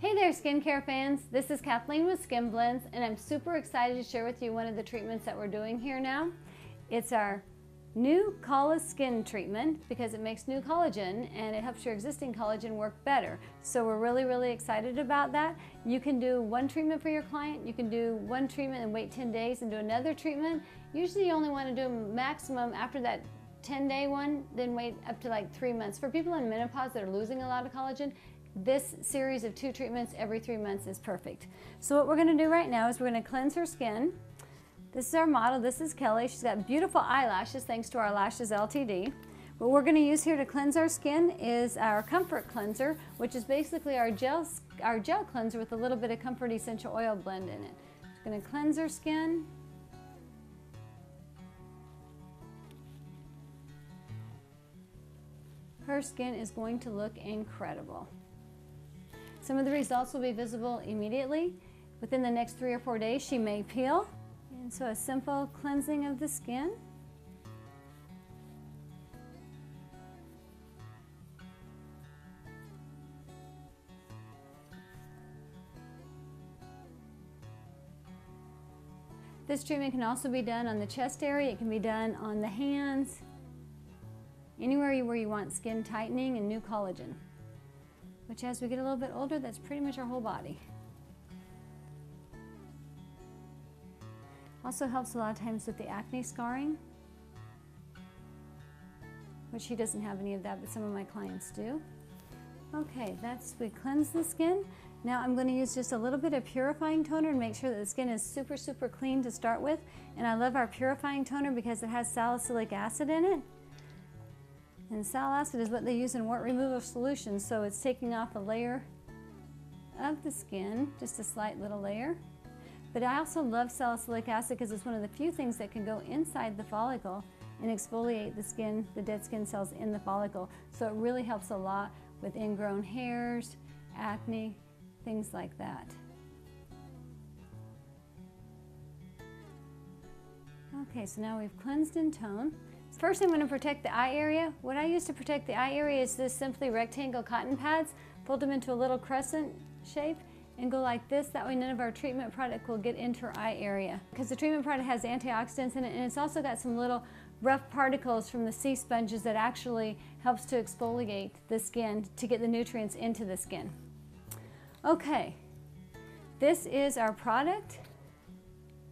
Hey there, skincare fans. This is Kathleen with Skin Blends, and I'm super excited to share with you one of the treatments that we're doing here now. It's our NuCollaSkin treatment because it makes new collagen and it helps your existing collagen work better. So we're really excited about that. You can do one treatment for your client. You can do one treatment and wait 10 days and do another treatment. Usually you only want to do a maximum after that 10-day one, then wait up to like 3 months. For people in menopause that are losing a lot of collagen, this series of 2 treatments every 3 months is perfect. So what we're going to do right now is we're going to cleanse her skin. This is our model. This is Kelly. She's got beautiful eyelashes thanks to our Lashes LTD. What we're going to use here to cleanse our skin is our Comfort Cleanser, which is basically our gel cleanser with a little bit of Comfort Essential Oil blend in it. It's going to cleanse her skin. Her skin is going to look incredible. Some of the results will be visible immediately. Within the next 3 or 4 days, she may peel. And so a simple cleansing of the skin. This treatment can also be done on the chest area. It can be done on the hands, anywhere where you want skin tightening and new collagen, which as we get a little bit older, that's pretty much our whole body. Also helps a lot of times with the acne scarring, which she doesn't have any of that, but some of my clients do. Okay, we cleanse the skin. Now I'm going to use just a little bit of purifying toner and make sure that the skin is super clean to start with. And I love our purifying toner because it has salicylic acid in it. And sal acid is what they use in wart removal solutions, so it's taking off a layer of the skin, just a slight little layer. But I also love salicylic acid because it's one of the few things that can go inside the follicle and exfoliate the skin, the dead skin cells in the follicle. So it really helps a lot with ingrown hairs, acne, things like that. Okay, so now we've cleansed and toned. First, I'm going to protect the eye area. What I use to protect the eye area is this simply rectangle cotton pads. Fold them into a little crescent shape and go like this. That way none of our treatment product will get into her eye area. Because the treatment product has antioxidants in it, and it's also got some little rough particles from the sea sponges that actually helps to exfoliate the skin to get the nutrients into the skin. Okay, this is our product.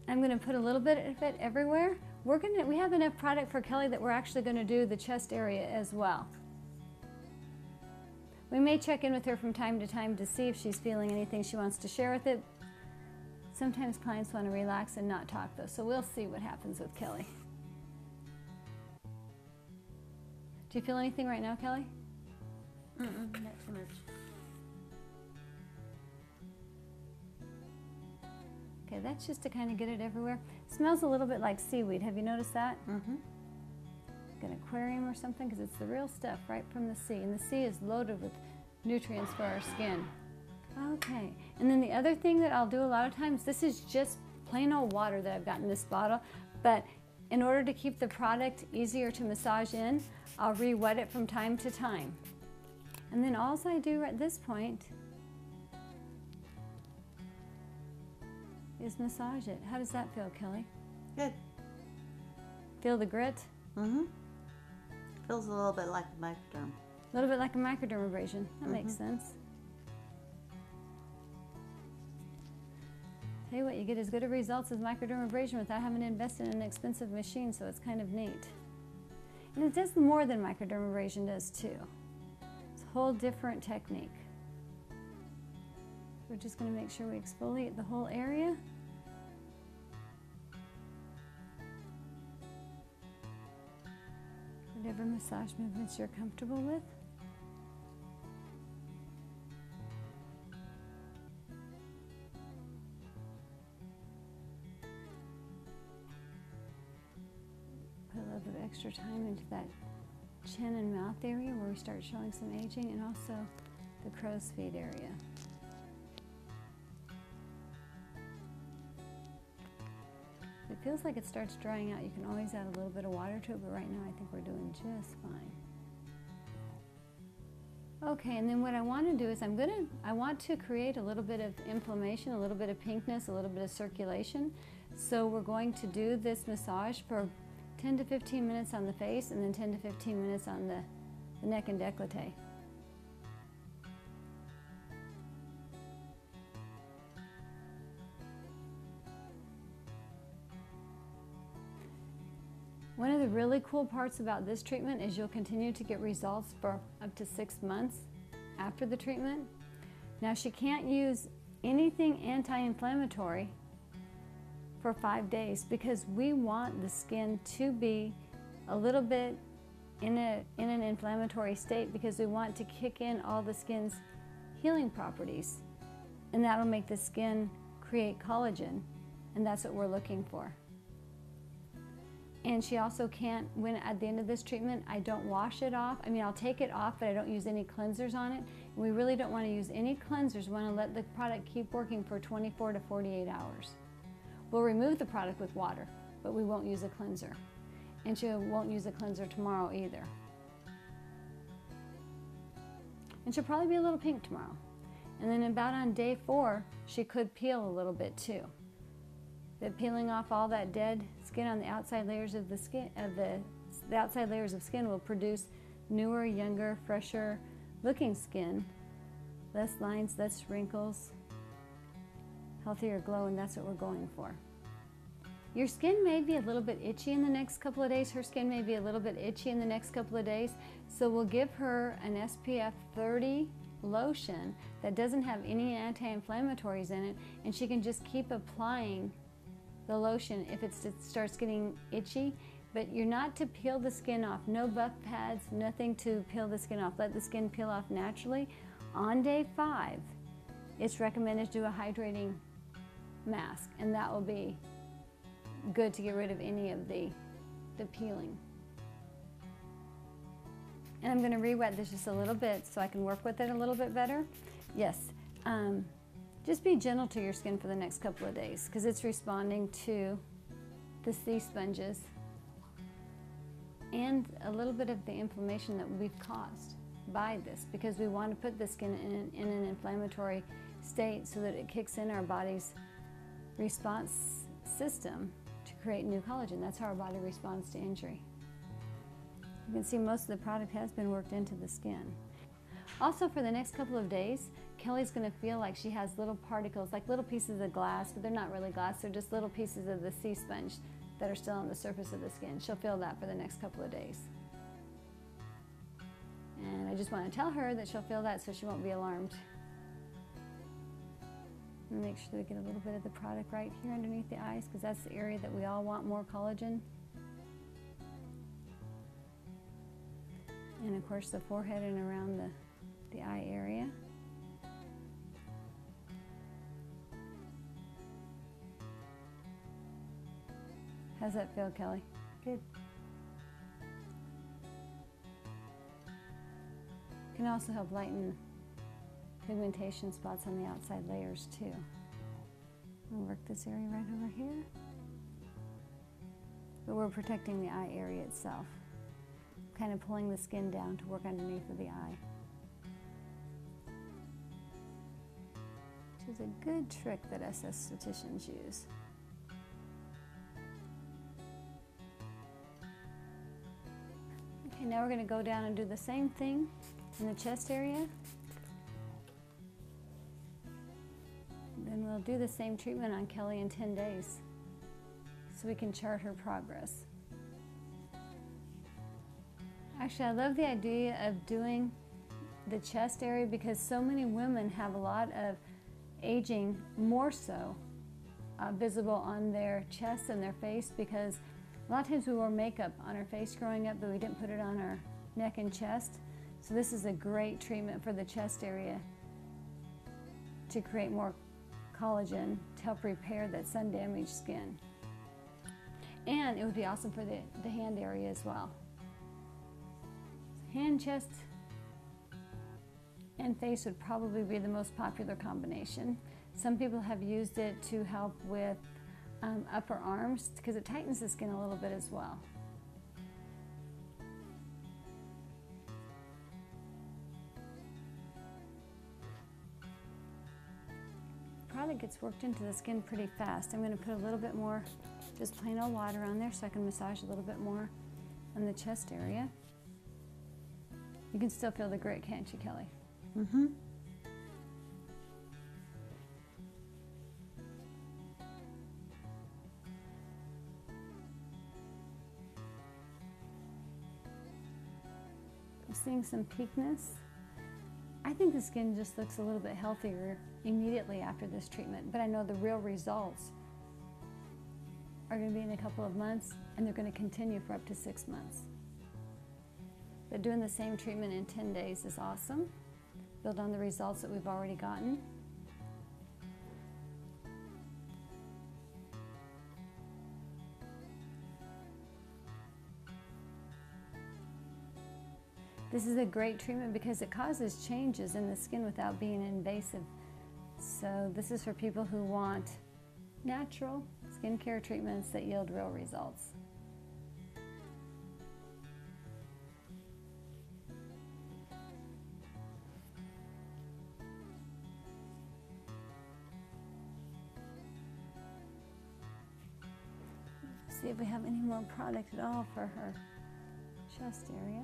I'm going to put a little bit of it everywhere. We have enough product for Kelly that we're actually going to do the chest area as well. We may check in with her from time to time to see if she's feeling anything she wants to share with it. Sometimes clients want to relax and not talk though, so we'll see what happens with Kelly. Do you feel anything right now, Kelly? Not too much. Okay, that's just to kind of get it everywhere. It smells a little bit like seaweed. Have you noticed that? Mm-hmm. Like an aquarium or something, because it's the real stuff right from the sea. And the sea is loaded with nutrients for our skin. Okay, and then the other thing that I'll do a lot of times, this is just plain old water that I've got in this bottle, but in order to keep the product easier to massage in, I'll re-wet it from time to time. And then all I do at this point is massage it. How does that feel, Kelly? Good. Feel the grit? Mm-hmm. Feels a little bit like a microderm. A little bit like a microdermabrasion. That makes sense. Tell you what, you get as good a results as microdermabrasion without having to invest in an expensive machine, so it's kind of neat. And it does more than microdermabrasion does too. It's a whole different technique. We're just going to make sure we exfoliate the whole area. Whatever massage movements you're comfortable with. Put a little bit of extra time into that chin and mouth area where we start showing some aging, and also the crow's feet area. If it feels like it starts drying out, you can always add a little bit of water to it, but right now I think we're doing just fine. Okay, and then what I want to do is I want to create a little bit of inflammation, a little bit of pinkness, a little bit of circulation. So we're going to do this massage for 10 to 15 minutes on the face and then 10 to 15 minutes on the neck and décolleté. One of the really cool parts about this treatment is you'll continue to get results for up to 6 months after the treatment. Now, she can't use anything anti-inflammatory for 5 days because we want the skin to be a little bit in an inflammatory state because we want to kick in all the skin's healing properties, and that'll make the skin create collagen, and that's what we're looking for. And she also can't, when at the end of this treatment, I don't wash it off. I mean, I'll take it off, but I don't use any cleansers on it. And we really don't want to use any cleansers. We want to let the product keep working for 24 to 48 hours. We'll remove the product with water, but we won't use a cleanser. And she won't use a cleanser tomorrow either. And she'll probably be a little pink tomorrow. And then about on day 4, she could peel a little bit too. But peeling off all that dead skin on the outside layers of the skin, the outside layers of skin will produce newer, younger, fresher looking skin, less lines, less wrinkles, healthier glow, and that's what we're going for. Your skin may be a little bit itchy in the next couple of days. Her skin may be a little bit itchy in the next couple of days, so we'll give her an SPF 30 lotion that doesn't have any anti-inflammatories in it, and she can just keep applying the lotion if it starts getting itchy. But you're not to peel the skin off. No buff pads, nothing to peel the skin off. Let the skin peel off naturally. On day 5, it's recommended to do a hydrating mask, and that will be good to get rid of any of the peeling. And I'm going to re-wet this just a little bit so I can work with it a little bit better. Yes. Just be gentle to your skin for the next couple of days because it's responding to the sea sponges and a little bit of the inflammation that we've caused by this, because we want to put the skin in an inflammatory state so that it kicks in our body's response system to create new collagen. That's how our body responds to injury. You can see most of the product has been worked into the skin. Also, for the next couple of days, Kelly's going to feel like she has little particles, like little pieces of glass, but they're not really glass, they're just little pieces of the sea sponge that are still on the surface of the skin. She'll feel that for the next couple of days. And I just want to tell her that she'll feel that so she won't be alarmed. And make sure that we get a little bit of the product right here underneath the eyes, because that's the area that we all want more collagen. And of course the forehead and around the eye area. How's that feel, Kelly? Good. Can also help lighten pigmentation spots on the outside layers too. I'll work this area right over here. But we're protecting the eye area itself. Kind of pulling the skin down to work underneath of the eye. Which is a good trick that SS estheticians use. Okay, now we're going to go down and do the same thing in the chest area. Then we'll do the same treatment on Kelly in 10 days so we can chart her progress. Actually, I love the idea of doing the chest area because so many women have a lot of aging, more so visible on their chest and their face, because a lot of times we wore makeup on our face growing up, but we didn't put it on our neck and chest. So this is a great treatment for the chest area to create more collagen to help repair that sun-damaged skin. And it would be awesome for the hand area as well. Hand, chest, and face would probably be the most popular combination. Some people have used it to help with upper arms because it tightens the skin a little bit as well. product gets worked into the skin pretty fast. I'm going to put a little bit more just plain old water on there so I can massage a little bit more on the chest area. You can still feel the grit, can't you, Kelly? Mm-hmm. I'm seeing some peakness. I think the skin just looks a little bit healthier immediately after this treatment, but I know the real results are going to be in a couple of months, and they're going to continue for up to 6 months. But doing the same treatment in 10 days is awesome. Build on the results that we've already gotten. This is a great treatment because it causes changes in the skin without being invasive. So this is for people who want natural skincare treatments that yield real results. See if we have any more product at all for her chest area.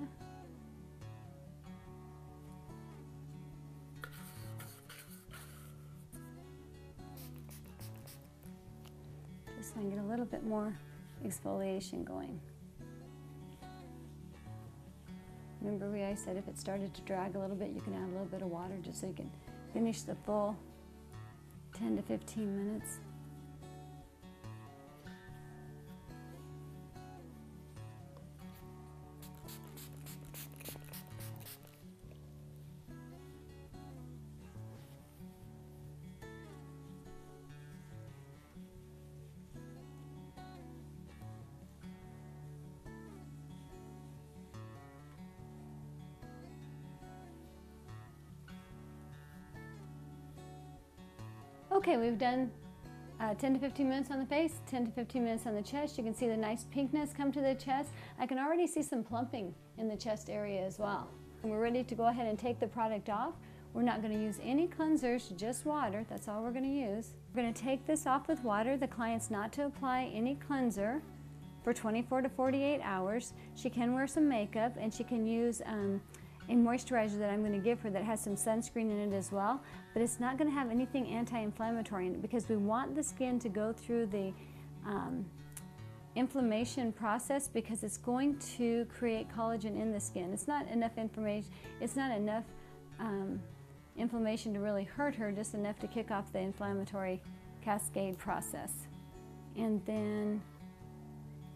Just so I can get a little bit more exfoliation going. Remember I said if it started to drag a little bit, you can add a little bit of water just so you can finish the full 10 to 15 minutes. Okay, we've done 10 to 15 minutes on the face, 10 to 15 minutes on the chest. You can see the nice pinkness come to the chest. I can already see some plumping in the chest area as well. And we're ready to go ahead and take the product off. We're not going to use any cleansers, just water. That's all we're going to use. We're going to take this off with water. The client's not to apply any cleanser for 24 to 48 hours. She can wear some makeup, and she can use a moisturizer that I'm going to give her that has some sunscreen in it as well, but it's not going to have anything anti-inflammatory in it because we want the skin to go through the inflammation process because it's going to create collagen in the skin. It's not enough inflammation to really hurt her, just enough to kick off the inflammatory cascade process. And then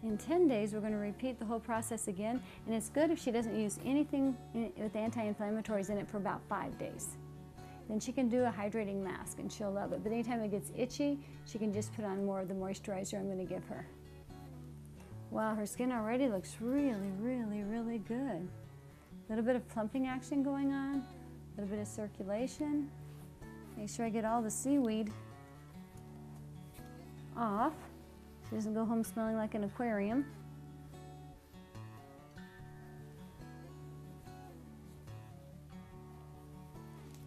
in 10 days, we're going to repeat the whole process again, and it's good if she doesn't use anything with anti-inflammatories in it for about 5 days. Then she can do a hydrating mask, and she'll love it. But anytime it gets itchy, she can just put on more of the moisturizer I'm going to give her. Wow, her skin already looks really, really, really good. A little bit of plumping action going on, a little bit of circulation. Make sure I get all the seaweed off. She doesn't go home smelling like an aquarium.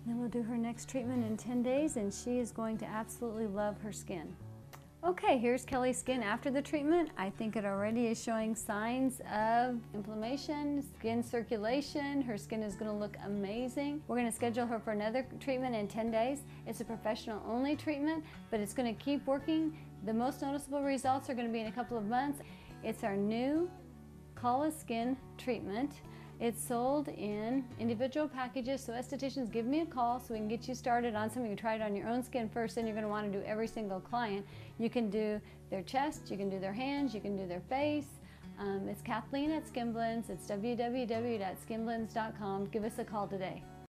Then we'll do her next treatment in 10 days, and she is going to absolutely love her skin. Okay, here's Kelly's skin after the treatment. I think it already is showing signs of inflammation, skin circulation. Her skin is going to look amazing. We're going to schedule her for another treatment in 10 days. It's a professional only treatment, but it's going to keep working. The most noticeable results are going to be in a couple of months. It's our new NuCollaSkin treatment. It's sold in individual packages, so estheticians, give me a call so we can get you started on something. You try it on your own skin first, then you're going to want to do every single client. You can do their chest, you can do their hands, you can do their face. It's Kathleen at Skin Blends. It's www.skinblends.com. Give us a call today.